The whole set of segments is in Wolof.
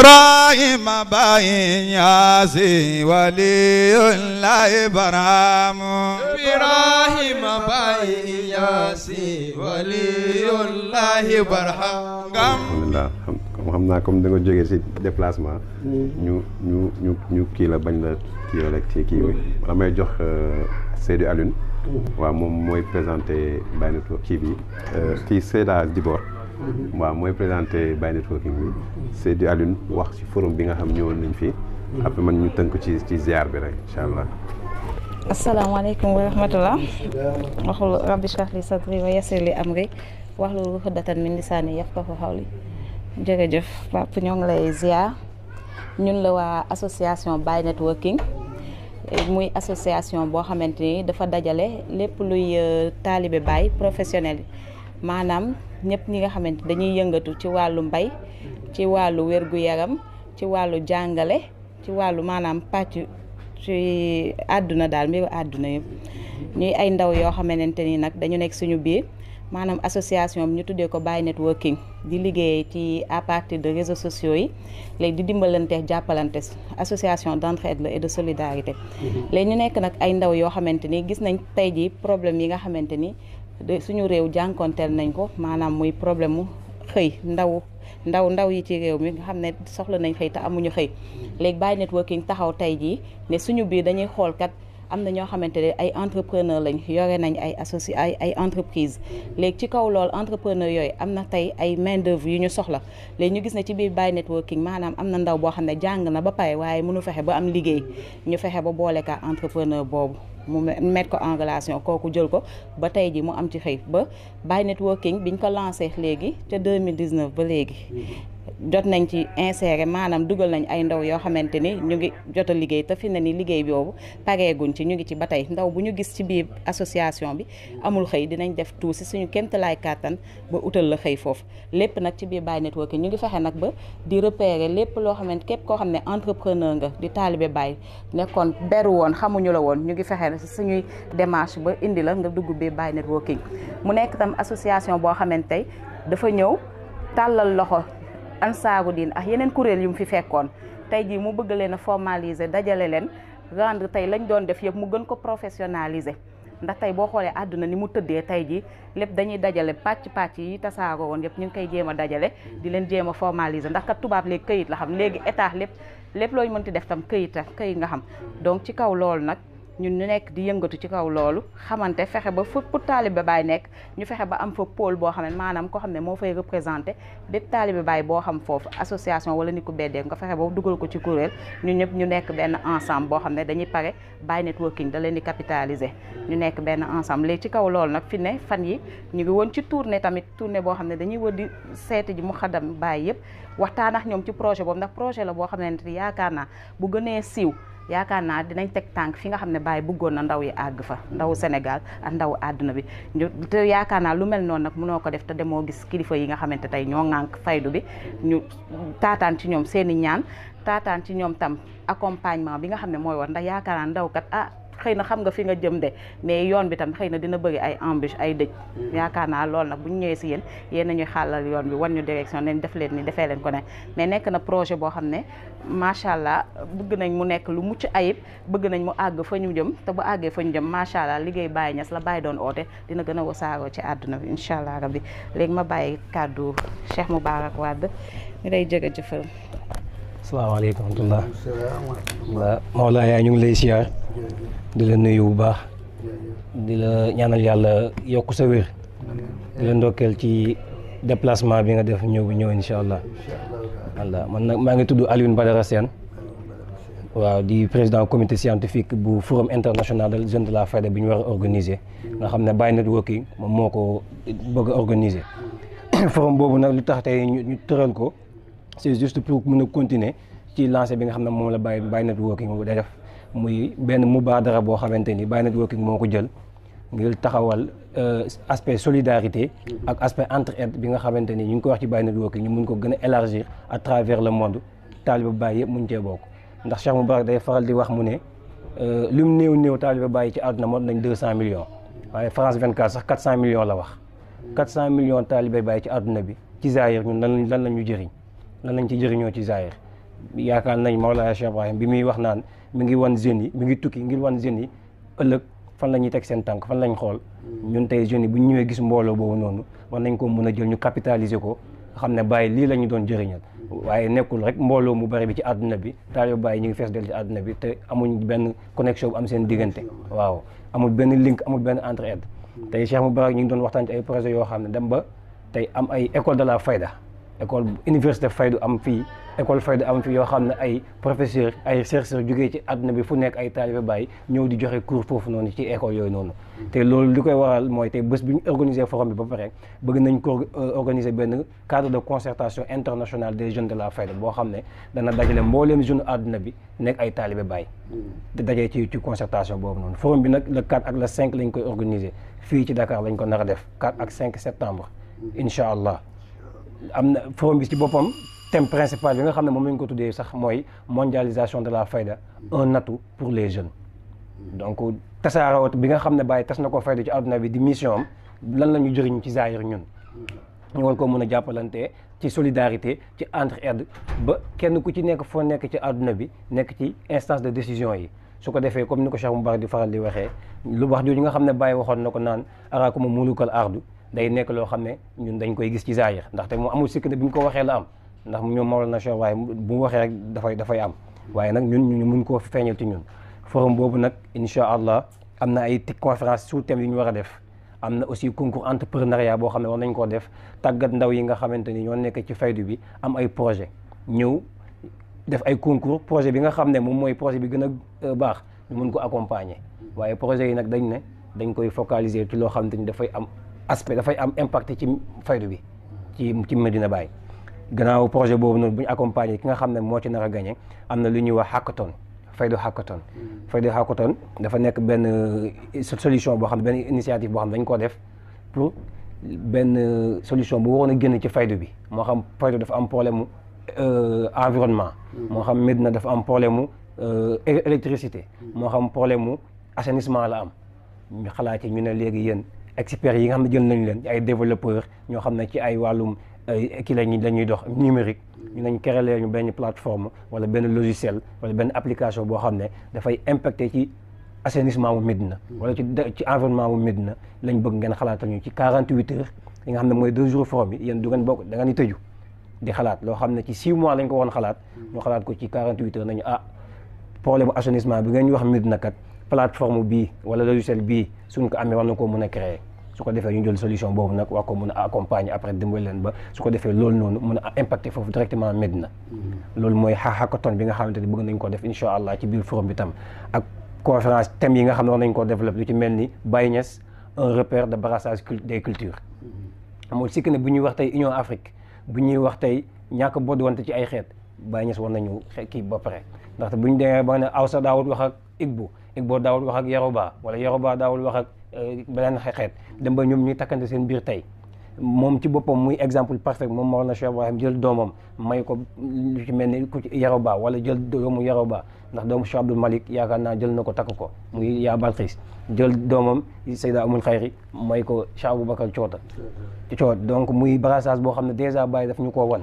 إبراهيم باي ياسي ولي الله برهام إبراهيم باي ياسي ولي الله برهام alhamdulilah xam naa comme da nga jógee ci déplacement ñu kii la bañ la kii rek ci kii bi damay jox Seydou Alioune waaw moom mooy présenté Baye Networking bi kii Seyda Dibor waaw mooy présenté Baye Networking bi Seydou Alioune wax ci forum bi nga xam ñëwoon nañ fii après man ñu tënk ci ziar bi rek incha allah. asalaamaaleykum wa rahmatullah waxul rabbi shrah li sadri wa yassir li amri waxlu xuddatan min lisaani yafqahu qawli. jërëjëf Pape ñoo ngi lay ziar ñun la waa association Baye Networking muy association boo xamante ni dafa dajale lépp luy taalibe Baye professionnel yi maanaam ñëpp ñi nga xamante dañuy yëngatu ci wàllu mbay ci wàllu wér-gu-yaram ci wàllu jàngale ci wàllu maanaam pàcc ci àdduna daal mbiru àdduna yëpp ñuy ay ndaw yoo xamante ni nag dañu nekk suñu biir maanaam association bi ñu tuddee ko Baye Networking di liggéey ci à partir de réseaux sociaux yi léegi di dimbalante jàppalante association d'entraide la et de solidarité léegi ñu nekk nag ay ndaw yoo xamante ni gis nañ tey ji problème yi nga xamante ni suñu réew jànkonteel nañ ko maanaam muy problème mu xëy ndaw yi ci réew mi nga xam ne soxla nañ xëy te amuñu xëy léegi Baye Networking taxaw tey jii ne suñu biir dañuy xool kat am na ñoo xamante ne ay entrepreneur lañ yore nañ ay entreprise léegi ci kaw loolu entrepreneur yooyu am na tey ay main d'œuvre yu ñu soxla léegi ñu gis ne ci biir Baye Networking maanaam am na ndaw boo xam ne jàng na ba pare waaye mënu fexe ba am liggéey ñu fexe ba boole ka entrepreneur boobu mu mettre ko en relation kooku jël ko ba tey ji mu am ci xëy ba Baye Networking biñ ko lancé léegi ca 2019 ba léegi jot nañ ci insérer maanaam dugal nañ ay ndaw yoo xamante ni ñu ngi jot a liggéey te fi ne ni liggéey boobu pareeguñ ci ñu ngi ci ba tey ndaw bu ñu gis ci biir association bi amul xëy dinañ def tout si suñu kéemtalaay kàttan ba utal la xëy foofu lépp nag ci biir Baye Networking ñu ngi fexe nag ba di repérer lépp loo xamante képp koo xam ne entrepreneur nga di taalibe Baye nekkoon beru woon xamuñu la woon ñu ngi fexe si suñuy démarche ba indi la nga dugg biir Baye Networking mu nekk tam association boo xamante tey dafa ñëw tàllal loxo ansaaru diin ak yeneen kuréel yu mu fi fekkoon tey jii mu bëgg leen a formaliser dajale leen rendre tey lañ doon def yëpp mu gën ko professionnaliser ndax tey boo xoolee àdduna ni mu tëddee tey jii lépp dañuy dajale pàcc yi tasaaroo woon yëpp ñu ngi koy jéem a dajale di leen jéem a formaliser ndax kat tubaab léegi këyit la xam léegi état lépp looñu mënti def tam këyit nga xam donc ci kaw loolu nag ñun ñu nekk di yëngatu ci kaw loolu xamante fexe ba fu taalibe Baye nekk ñu fexe ba am fa pôle boo xam ne maanaam koo xam ne moo fay représenté bépp taalibe Baye boo xam foofu association wala ni ko beddee nga fexe ba dugal ko ci kuréel ñun ñëpp ñu nekk benn ensemble boo xam ne dañuy pare Baye Networking da leen di capitaliser ñu nekk benn ensemble léegi ci kaw loolu nag fi ne fan yi ñu ngi woon ci tournée boo xam ne dañuy wër di seeti ji mu xadam Baye yëpp waxtaan ak ñoom ci projet boobu ndax projet la boo xam ne yaakaar naa bu gënee siiw yaakaar naa dinañ teg tànk fi nga xam ne Baye bëggoon na ndaw yi àgg fa ndawu Sénégal ak ndawu àdduna bi te yaakaar naa lu mel noonu nag mënoo ko def te demoo gis kilifa yi nga xamante tey ñoo ŋànk faydu bi ñu taataan ci ñoom seeni ñaan taataan ci ñoom tam accompagnement bi nga xam ne mooy war ndax yaakaar naa ndaw kat xëy na xam nga fi nga jëm de mais yoon bi tam xëy na dina bëri ay embûche ay dëj yaakaar naa loolu nag bu ñu ñëwee si yéen nañuy xàllal yoon bi wan ñu direction nañ def leen ni defee leen ko ne mais nekk na projet boo xam ne macha allah bëgg nañ mu nekk lu mucc ayib bëgg nañ mu àgg fa ñu jëm te bu àggee fa ñu jëm macha allah liggéey Baye Niass la Baye doon oote dina gën a wasaaroo ci àdduna bi incha allah rabbi léegi ma bàyyi kàddu Cheikh Moubarak Wade mi lay jërëjëfal. asalaamaaleykum wa rahmatulah. waaw Mawla yaa ñu ngi lay siyaar di la nuyu bu baax di la ñaanal yàlla yokk sa wér di la ndokkeel ci déplacement bi nga def ñëw incha allah. walla man nag maa ngi tudd Alioune Badara Sène waaw di président comité scientifique bu forum international des jeunes de la Fayda bi ñu war a organiser nga xam ne Baye Networking moom moo ko bëgg a organiser. forum boobu nag lu tax tey ñu tëral ko c'est juste pour mën a continuer ci lancé bi nga xam ne moom la Baye Networking day def muy benn mubaadara boo xamante ni Baye Networking moo ko jël ngir taxawal aspect solidarité ak aspect entraide bi nga xamante ni ñu ngi ko wax ci Baye Networking ñu mun ko gën a élargir à travers le monde taaliba Baye yëpp mun cee bokk ndax Cheikh Moubarak day faral di wax mu ne lu mu néew taaliba Baye ci àdduna mot nañ 200 millions waaye France 24 sax 400 millions la wax 400 millions taaliba Baye ci àdduna bi ci zaahir ñun lan la ñu jëriñ lan lañ ci jëriñoo ci zaahir yaakaar nañ Mawlaya Cheikh Ibrahim bi muy wax naan mi ngi wan jeunes yi mi ngi tukki ngir wan jeunes yi ëllëg fan la ñuy teg seen tànk fan lañ xool ñun tey jeunes yi bu ñu ñëwee gis mbooloo boobu noonu war nañ ko mën a jël ñu capitaliser ko xam ne Baye lii la ñu doon jëriñal waaye nekkul rek mbooloo mu bari bi ci àdduna bi taalibe Baye ñu ngi fees del ci àdduna bi te amuñ benn connexion bu am seen diggante waaw amul benn link amul benn entraide tey Cheikh Moubarak ñu ngi doon waxtaan ci ay projet yoo xam ne dem ba tey am ay école de la fayda école université faydu am fii école faydu am fii yoo xam ne ay professeur ay chercheurs jógee ci àdduna bi fu nekk ay taalibe Baye ñëw di joxe cours foofu noonu ci école yooyu noonu te loolu li koy waral mooy tey bés bi ñu organiser forum bi ba pare bëgg nañ ko organiser benn cadre de concertation internationale des jeunes de la fayda boo xam ne dana dajale mbooleem jeune àdduna bi nekk ay taalibe Baye di dajee ci concertation boobu noonu forum bi nag le 4 ak le 5 lañ koy organiser fii ci Dakar lañ ko nar a def 4 ak 5 septembre incha allah am na forum bi ci boppam thème principal bi nga xam ne moom lañ ko tuddee sax mooy mondialisation de la fayda un atout pour les jeunes donc tasaaroo bi nga xam ne Baye tas na ko fayda ci àdduna bi di mission am lan la ñu jëriñ ci zaahir ñun ñu war ko mën a jàppalante ci solidarité ci entraide ba kenn ku ci nekk foo nekk ci àdduna bi nekk ci instance de décision yi su ko defee comme ni ko Cheikh Moubarak di faral di waxee lu wax jooju nga xam ne Baye waxoon na ko naan araakuma mulukal ardu day nekk loo xam ne ñun dañ koy gis ci zaahir ndaxte mu amul sikk ne bi ñu ko waxee la am ndax ñoom Mawlana Cheikh waaye bu mu waxee rek dafay am waaye nag ñun ñu mun koo feeñal ci ñun forum boobu nag incha allah am na ay conférence sous thème yu ñu war a def am na aussi concours entrepreneuriat boo xam ne war nañ koo def tàggat ndaw yi nga xamante ni ñoo nekk ci faydu bi am ay projet ñëw def ay concours projet bi nga xam ne moom mooy projet bi gën a baax ñu mun ko accompagner waaye projet yi nag dañ koy focaliser ci loo xamante ni dafay am aspect dafay am impact ci faydu bi ci Medina Baye gannaaw projet boobu noonu bu ñu accompagner ki nga xam ne moo ci nar a gagné am na lu ñuy wax hackathon faydu hackathon dafa nekk benn solution boo xam ne benn initiative boo xam ne dañ ko def pour benn solution bu waroon a génn ci faydu bi moo xam faydu dafa am problème mu environnement moo xam Medina dafa am problème mu électricité moo xam problème mu assainissement la am ñu xalaat ñu ne léegi yéen experts yi nga xam ne jël nañ leen ay développeurs ñoo xam ne ci ay wàllum kii lañuy dox numérique ñu nañ créer ñu benn plateforme wala benn logiciel wala benn application boo xam ne dafay impacter ci assainissement bu Médina wala ci environnement bu Médina lañ bëgg ngeen xalaatal ñu ci 48 heures yi nga xam ne mooy 2 jours forum yi yéen du ngeen bokk da nga ni tëju di xalaat loo xam ne ci 6 mois lañ ko woon xalaat ñu xalaat ko ci 48 heures nañu problème bu assainissement bi ngeen ñu wax Médina kat plateforme bii wala logiciel bii suñ ko amee war na koo mën a créer su ko defee ñu jël solution boobu nag war ko mën a accompagner après dimbali leen ba su ko defee loolu noonu mën a impacter foofu directement Médina loolu mooy hackathon bi nga xamante ni bëgg nañ ko def incha allah ci biir forum bi tam ak conférence thèmes yi nga xam ne war nañ koo développer lu ci mel ni Baye Niass un repère de brassage des cultures amul sikk ne bu ñuy wax tey Union Afrique bu ñuy wax tey ñàkk boddi wante ci ay xeet Baye Niass war nañu kii ba pare ndaxte bu ñu demee ba ne Awsa daawul wax ak Igbo daawul wax ak Yoruba wala Yoruba daawul wax ak beneen xeet dem ba ñoom ñuy takkante seen biir tey moom ci boppam muy exemple parfait moom Mawlana Cheikh Ibrahim jël doomam may ko lu ci mel ni ku ci Yoruba wala jël doomu Yoruba ndax doomu Cheikh Abdul Malik yaakaar naa jël na ko takk ko muy yaa Balxiis jël doomam Sayda Amul Xayri may ko Cheikh Aboubacar coot donc muy brassage boo xam ne dèjà Baye daf ñu koo wan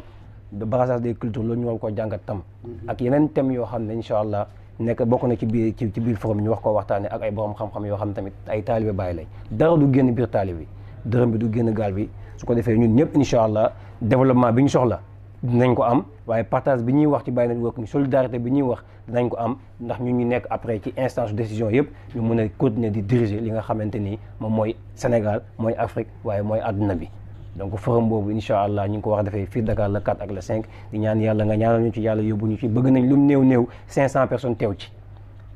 brassage des cultures loolu ñu war koo jàngat tam ak yeneen thèmes yoo xam ne incha allah nekk bokk na ci biir forum ñu wax koo waxtaane ak ay borom xam-xam yoo xam tamit ay taalibe Baye lañ dara du génn biir taalibe bi dërëm bi du génn gaal bi su ko defee ñun ñëpp incha allah développement bi ñu soxla dinañ ko am waaye partage bi ñuy wax ci Baye Networking solidarité bi ñuy wax dinañ ko am ndax ñun ñu nekk après ci instance de décision yëpp ñu mën a continuer di diriger li nga xamante ni moom mooy Sénégal mooy Afrique waaye mooy àdduna bi donc forum boobu incha allah ñu ngi ko war a defee fii Dakar le 4 ak le 5 di ñaan yàlla nga ñaanal ñu ci yàlla yóbbu ñu ci bëgg nañ lu mu néew 500 personnes teew ci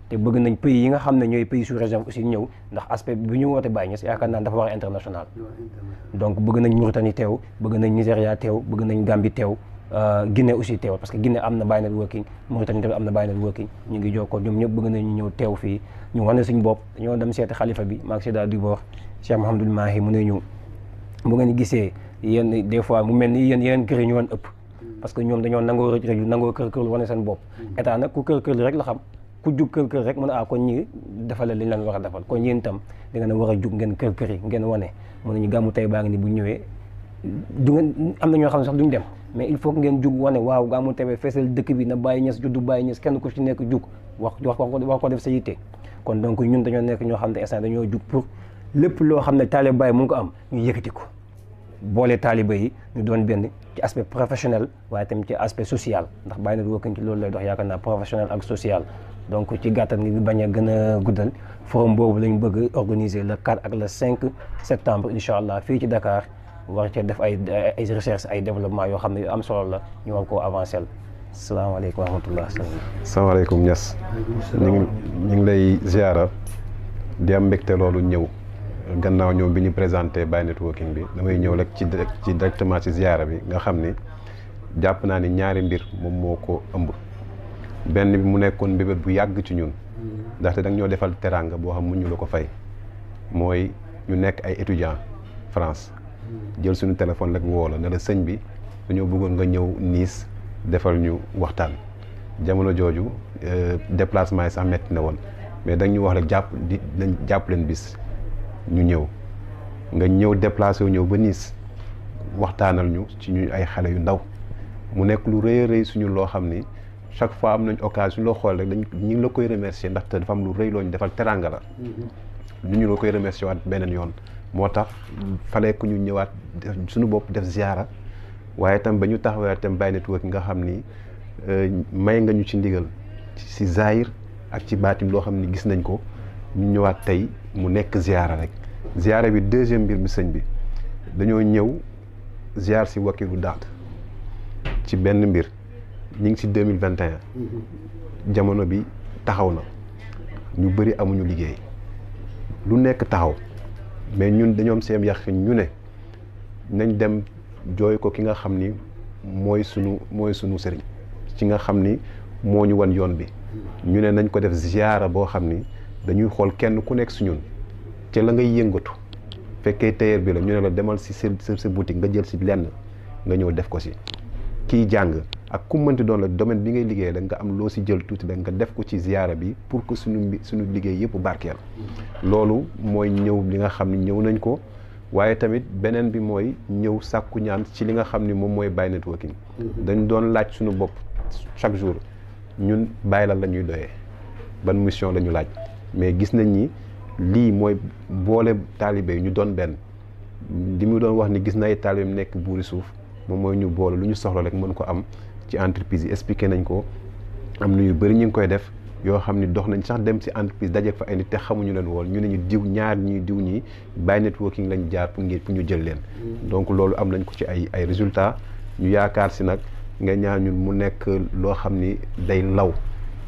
te bëgg nañ pays yi nga xam ne ñooy pays sous région aussi ñëw ndax aspect bi ñu woote Baye Niass yaakaar naa dafa war a international donc bëgg nañ Mauritanie teew bëgg nañ Nigéria teew bëgg nañ Gambie teew Guinée aussi teew parce que Guinée am na Baye Networking Mauritanie tamit am na Baye Networking ñu ngi jokkoo ñoom ñëpp bëgg nañ ñu ñëw teew fii ñu wane suñu bopp dañoo dem seeti xalifa bi maag Seyda Dibor Cheikh Mouhamadoul Mahi mu ne ñu bu ngeen gisee yéen des fois mu mel ni yéen yeneen kër yi ñu woon ëpp parce que ñoom dañoo nangoo rëj rëj nangoo kër lu wane seen bopp état nag ku kër rek la xam ku jug kër rek mu ne kon ñi defal li ñu leen war a defal kon yéen itam da ngeen a war a jug ngeen kër yi ngeen wane mu ne ñu gàmmu tey baa ngi ni bu ñëwee du ngeen am na ñoo xam ne sax duñ dem mais il faut que ngeen jug wane waaw Gamou TV feesal dëkk bi na Baye Niass juddu Baye Niass kenn ku ci nekk jug wax ko def sa yitte kon donc ñun dañoo nekk ñoo xam ne instant dañoo jug pour lépp loo xam ne taalibe Baye mu ngi ko am ñu yëkkati ko boole taalibe yi ñu doon benn ci aspect professionnel waaye tamit ci aspect social ndax Baye Networking ci loolu lay dox yaakaar naa professionnel ak social donc ci gàttal ngi bañ a gën a guddal forum boobu lañ bëgg organiser le 4 ak le 5 septembre incha allah fii ci Dakar war cee def ay recherche ay développement yoo xam ne yu am solo la ñu war koo avancer salaamaaleykum wa rahmatullah. salaamaaleykum Niass ñu ngi lay ziara di am mbégte loolu ñëw gannaaw ñoom bi ñu présenté Baye Networking bi damay ñëw rek ci directement ci ziara bi nga xam ni jàpp naa ni ñaari mbir moom moo ko ëmb benn bi mu nekkoon mbébét bu yàgg ci ñun ndaxte da nga ñoo defal teraanga boo xam mu ñu la ko fay mooy ñu nekk ay étudiants France jël suñu téléphone rek woo la ne la sëñ bi dañoo bëggoon nga ñëw Nice defal ñu waxtaan jamono jooju déplacement yi sax metti na woon mais dañ ñu wax rek jàpp leen bis ñu ñëw nga ñëw déplacé wu ñëw ba Nice waxtaanal ñu ci ñu ay xale yu ndaw mu nekk lu rëy a rëy suñu loo xam ni chaque fois am nañ occasion loo xool rek ñu ngi la koy remercier ndaxte dafa am lu rëy loo ñu defal teranga la ñu la koy remercier waat beneen yoon moo tax fallait que ñu ñëwaat suñu bopp def ziara waaye tam ba ñu taxawee tam Baye Networking nga xam ni may nga ñu ci ndigal ci zahir ak ci baatim loo xam ni gis nañ ko ñu ñëwaat tey mu nekk ziara rek ziara bi deuxième mbir bi sëñ bi dañoo ñëw ziar si Wakilu Daat ci benn mbir ñu ngi si 2021 jamono bi taxaw na ñu bëri amuñu liggéey lu nekk taxaw mais ñun dañoo am seen yàq ñu ne nañ dem jooy ko ki nga xam ni mooy sunu sëriñ ci nga xam ni moo ñu wan yoon bi ñu ne nañ ko def ziara boo xam ni dañuy xool kenn ku nekk si ñun te la ngay yëngatu fekkee tailleur bi la ñu ne la demal si sa boutique nga jël si lenn nga ñëw def ko si kiy jàng ak ku mënti doon la domaine bi ngay liggéey da nga am loo si jël tuuti da nga def ko ci ziara bi pour que suñu liggéey yëpp barkeel loolu mooy ñëw li nga xam ni ñëw nañ ko waaye tamit beneen bi mooy ñëw sàkku ñaan ci li nga xam ni moom mooy Baye Networking dañ doon laaj suñu bopp chaque jour ñun Baye la ñuy doyee ban mission la ñu laaj mais gis nañ ni lii mooy boole taalibe yi ñu doon benn li mu doon wax ni gis na ay taalibe mu nekk buuri suuf moom mooy ñu boole lu ñu soxla rek mën ko am ci entreprise yi expliqué nañ ko am na yu bëri ñu ngi koy def yoo xam ni dox nañ sax dem ci entreprise daje fa ay nit te xamuñu leen woon ñu ne ñu diw ñaar ñii diw ñii Baye Networking lañ jaar pour ñu jël leen donc loolu am nañ ko ci ay résultats ñu yaakaar si nag nga ñaar ñun mu nekk loo xam ni day law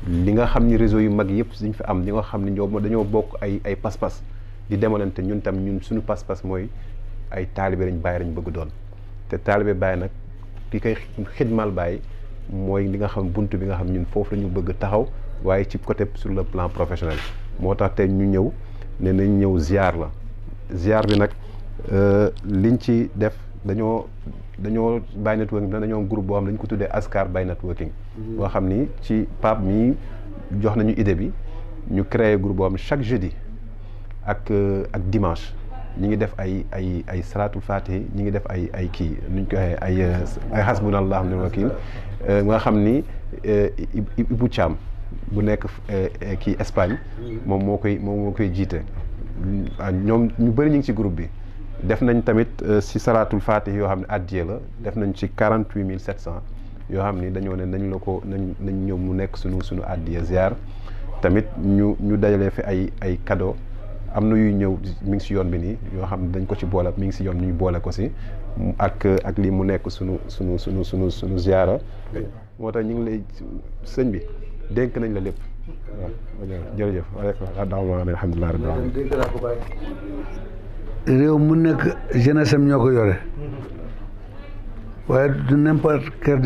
li nga xam ni réseau yu mag yëpp dañ fi am li nga xam ni ñoom dañoo bokk ay pas-pas di demalante ñun tam ñun suñu pas-pas mooy ay taalibe lañ Baye lañ bëgg doon te taalibe Baye nag ki koy xidmal Baye mooy li nga xam buntu bi nga xam ñun foofu la ñu bëgg taxaw waaye ci côté sur le plan professionnel moo tax tey ñu ñëw ne nañ ñëw ziar la ziar bi nag liñ ci def dañoo Baye Networking dañoo groupe boo xam ne dañ ko tuddee Askar Baye Networking boo xam ni ci Pape mii jox nañu idée bi ñu créé groupe boo xam ne chaque jeudi ak dimanche ñi ngi def ay salaatul faatihi ñi ngi def ay kii nuñ ko waxee ay hasbunallah wa ni'mal wakiil nga xam ni Ibou Thiam bu nekk kii Espagne moom moo koy jiite ñoom ñu bëri ñu ngi ci groupe bi def nañ tamit si salaatul faatihi yoo xam ne addiya la def nañ ci 48700 yoo xam ni dañoo ne nañ ñëw mu nekk suñu addiya ziar tamit ñu dajalee fi ay cadeau am na yuy ñëw mi ngi si yoon bi nii yoo xam ne dañ ko ci boole mi ngi si yoon ñu boole ko si ak lii mu nekk sunu ziara moo tax ñu ngi lay sëñ bi dénk nañ la lépp waaw jërëjëf waaleykum alhamdulilah rabbil alamin réew mu nekk jeunesse am ñoo ko yore waaye du n'importe quelle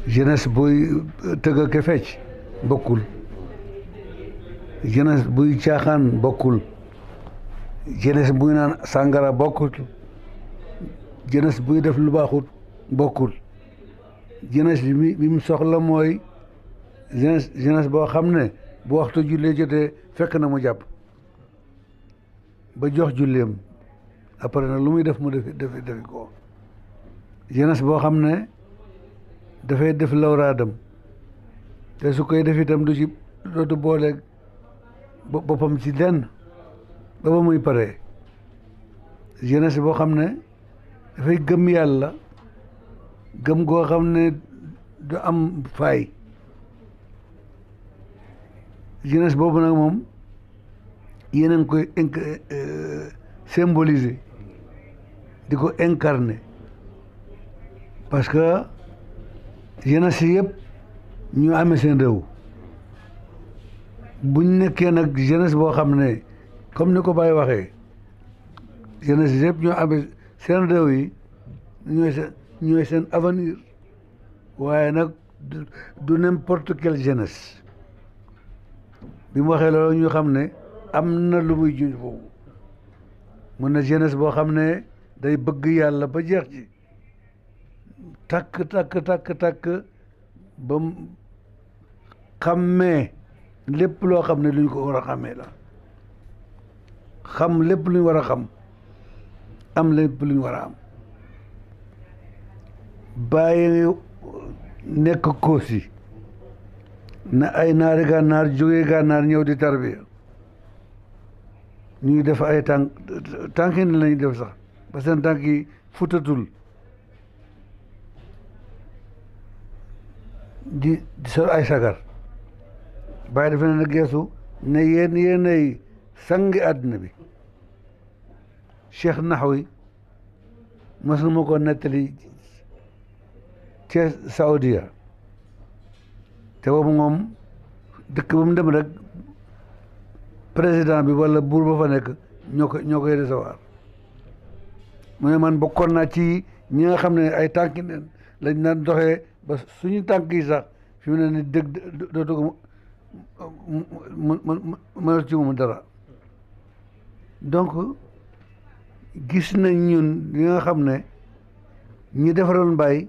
jeunesse buy tëgg ak fecc bokkul jeunesse buy caaxaan bokkul jeunesse buy naan sàngara bokkul jeunesse buy def lu baaxut bokkul jeunesse bi mu soxla mooy jeunesse boo xam ne bu waxtu jullee jotee fekk na mu jàpp ba jox julleem après nag lu muy def mu defi ko jeunesse boo xam ne dafay def lawraadam te su koy def itam du ci dootu boole boppam ci lenn ba ba muy pare jeunesse boo xam ne dafay gëm yàlla gëm goo xam ne du am faay jeunesse boobu nag moom yéen a ngi koy symboliser di ko incarner parce que jeunesse yëpp ñu amee seen réew buñ nekkee nag jeunesse boo xam ne comme ni ko Baye waxee jeunesse yëpp ñoo amee seen réew yi ñooy seen avenir waaye nag du n'importe quelle jeunesse bi mu waxee loolu ñu xam ne am na lu muy junj foofu mun na jeunesse boo xam ne day bëgg yàlla ba jeex ci takk ba xammee lépp loo xam ne lu ñu ko war a xàmmee la xam lépp lu ñu war a xam am lépp lu ñu war a am bàyyi nekk Kossy na ay naari gànnaar jógee gànnaar ñëw di tarbiya ñuy def ay tànk yi lañuy def sax ba seen tànk yi futatul di sol ay sagar bàyyi dafa ne na geesu ne yéenay sangi àddina bi Cheikh Naxwi mas na ma ko nettali ci Saoudia te boobu moom dëkk ba mu dem rek président bi wala buur ba fa nekk ñoo koy recevoir mu ne man bokkoon naa ci ñi nga xam ne ay tànki neen lañ daan doxee ba suñu tànk yi sax fi mu ne ni dëgg dootu ko mënatu ci moom dara donc gis nañ ñun li nga xam ne ñi defaroon Baay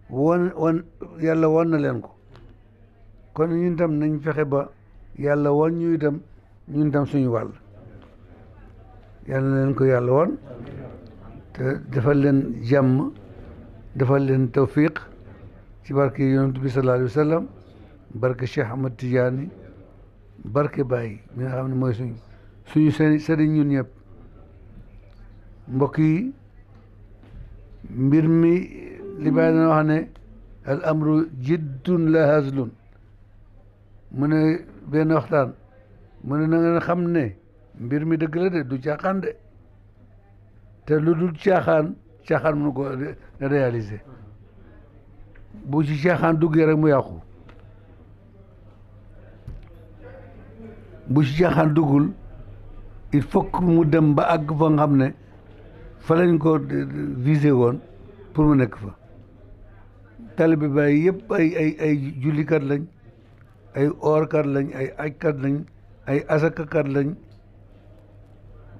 won yàlla won na leen ko kon ñun tam nañ fexe ba yàlla won ñu itam ñun tam suñu wàll yàlla na leen ko yàlla won te defal leen jàmm defal leen tawfiq ci barke yonent bi sallallahu alayhi wa sallam barke Cheikh Ahmad Tidiane barke Baye mi nga xam ne mooy suñu sëriñ ñun ñëpp mbokk yi mbir mi li Baye dana wax ne al amru jiddun la hazlun mu ne benn waxtaan mu ne na ngeen xam ne mbir mi dëgg la de du caaxaan de te lu dul caaxaan mënu ko réaliser bu ci caaxaan duggee rek mu yàqu bu ci caaxaan duggul il faut que mu dem ba àgg fa nga xam ne fa lañ ko visé woon pour mu nekk fa taalibe Baay yëpp ay jullikat lañ ay oorkat lañ ay ajkat lañ ay asakakat lañ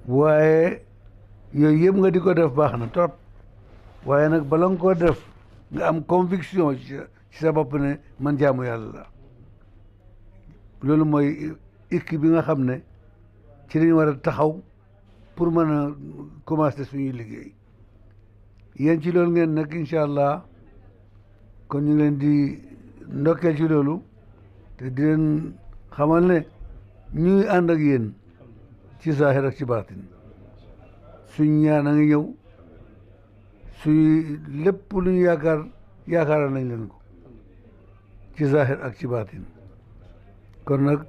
waaye yooyu yëpp nga di ko def baax na trop waaye nag bala nga koo def nga am conviction ci sa bopp ne man jaamu yàlla la loolu mooy équipe bi nga xam ne ci lañ war a taxaw pour mën a commencer suñuy liggéey yéen ci loolu ngeen nag incha allah kon ñu ngi leen di ndokkeel ci loolu te di leen xamal ne ñuy ànd ak yéen ci zaahir ak ci baatin suñ ñaan a ngi ñëw suy lépp lu ñu yaakaaral nañ leen ko ci zaahir ak ci baatin kon nag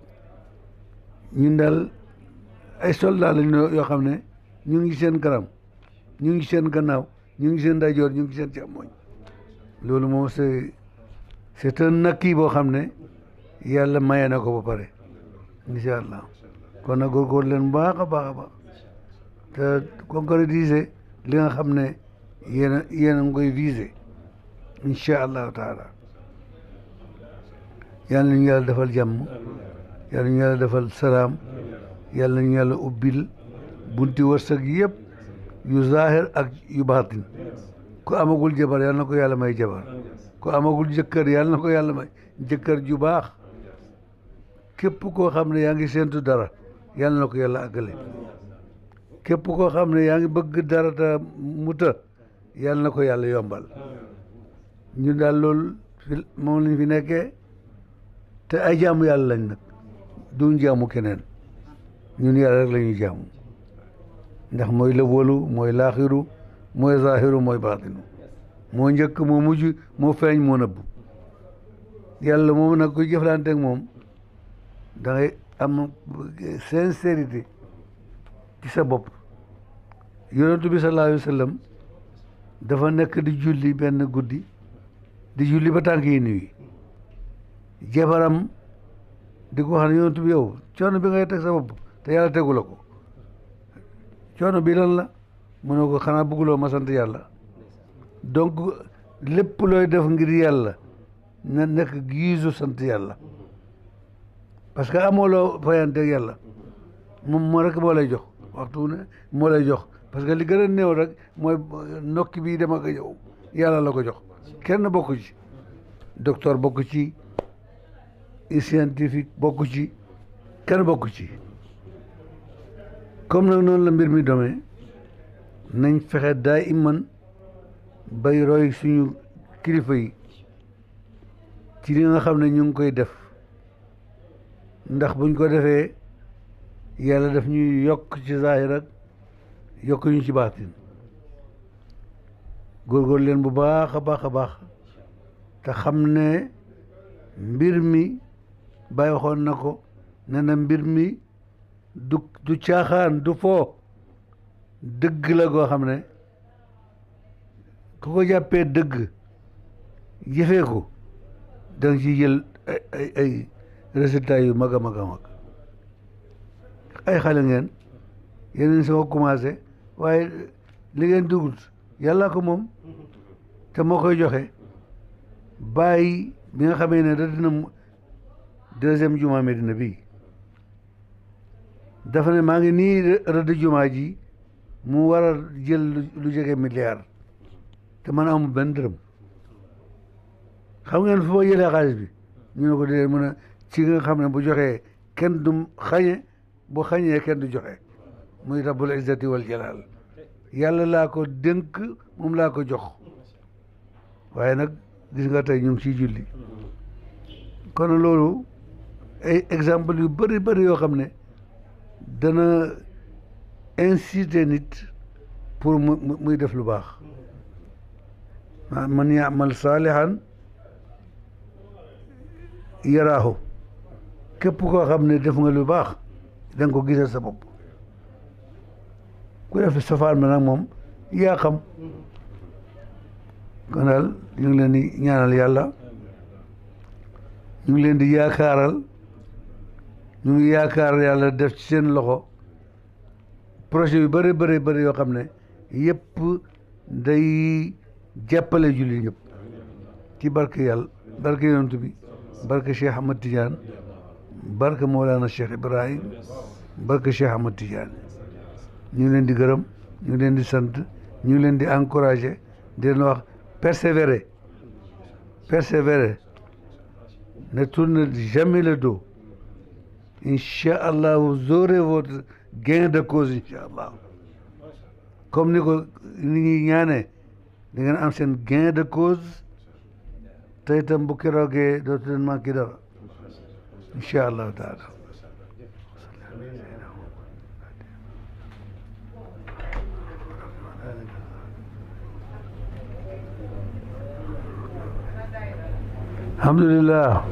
ñun daal ay soldat lañ yoo xam ne ñu ngi seen kanam ñu ngi seen gannaaw ñu ngi seen ndeyjoor ñu ngi seen càmmoñ loolu moom c'est un nakki boo xam ne yàlla maye na ko ba pare incha allah kon nag góorgóorlu leen baax a baax a baax te concrétiser li nga xam ne yéen a ngi koy viser incha allahu taala yal nañu yàlla defal jàmm yal nañu yàlla defal salaam yal nañu yàlla ubbil bunti wërsëg yëpp yu zaahir ak yu baatin ku amagul jabar yal na ko yàlla may jabar ku amagul jëkkër yal na ko yàlla may jëkkër ju baax képp koo xam ne yaa ngi séentu dara yal na ko yàlla àggale képp koo xam ne yaa ngi bëgg dara te muta yàlla na ko yàlla yombal ñun daal loolu fi moom lañ fi nekkee te ay jaamu yàlla lañ nag duñ jaamu keneen ñun yàlla rek la ñuy jaamu ndax mooy lëwalu mooy laaxiru mooy zaahiru mooy baatinu moo njëkk moo mujj moo feeñ moo nëbbu yàlla moom nag koy jëflante ak moom da ngay am sincérité ci sa bopp yonentu bi sallallahu alayhi wa sallam dafa nekk di julli benn guddi di julli ba tànk yi nuyu jabaram di ko wax ne yonentu bi yow coono bi ngay teg sa bopp te yàlla tegu la ko coono bi lan la mu ne ko xanaa bëgguloo ma sant yàlla donc lépp looy def ngir yàlla na nekk giisu sant yàlla parce que amoo loo fayanteeg yàlla moom moo rek moo lay jox waxtu ne moo lay jox parce que li gën a néew rek mooy nokki bii dem ak yow yàlla la ko jox kenn bokku ci docteur bokku ci scientifique bokku ci kenn bokku ci comme nag noonu la mbir mi domee nañ fexe daay iman bay roy suñu kilifa yi ci li nga xam ne ñu ngi koy def ndax buñ ko defee yàlla daf ñuy yokk ci zaahir ak yokk ñu ci baatin góorgóorlu leen bu baax a baax a baax te xam ne mbir mi bàyyi waxoon na ko ne na mbir mi du caaxaan du foo dëgg la goo xam ne ku ko jàppee dëgg jëfee ko da nga ciy jël ay résultats yu mag a mag a mag ay xale ngeen yeneen soo commencé waaye li ngeen dugul yàlla ko moom te moo koy joxe bàyyi bi nga xamee ne da dina deuxième jumaa Medina bii dafa ne maa ngi nii rëdd jumaa ji mu war a jël lu jege milliard te man amul benn dërëm xam ngeen fu ma jëlee xaalis bi ñu ne ko déedéet mu ne ci nga xam ne bu joxee kenn du xañe bu xañee kenn du joxe muy rabbul izzati wal jalal yàlla laa ko dénk moom laa ko jox waaye nag gis nga tey ñu ngi ciy julli kon loolu ay exemple yu bëri bëri yoo xam ne dana inciter nit pour muy def lu baax man yaamal saalihan yaraahu képp koo xam ne def nga lu baax da nga ko gisal sa bopp ku def safaan ma nag moom yaa xam kon daal ñu ngi leen di ñaanal yàlla ñu ngi leen di yaakaaral ñu ngi yaakaar yàlla def ci seen loxo projet yu bëri bëri bëri yoo xam ne yëpp day jàppale julli ñëpp ci barke yàlla barke yonent bi barke Cheikh Ahmad Tidiane barke Mawlana Cheikh Ibrahim barke Cheikh Ahmad Tidiane ñu ngi leen di gërëm ñu ngi leen di sant ñu ngi leen di encourager di leen wax persévérer ne tournez jamais le dos Inch'Allah vous aurez votre gain de cause Inch'Allah comme ni ko ni ñuy ñaanee da ngeen am seen gain de cause te itam bu keroogee dootu leen manqué dara Inch'Allah taala alhamdulillah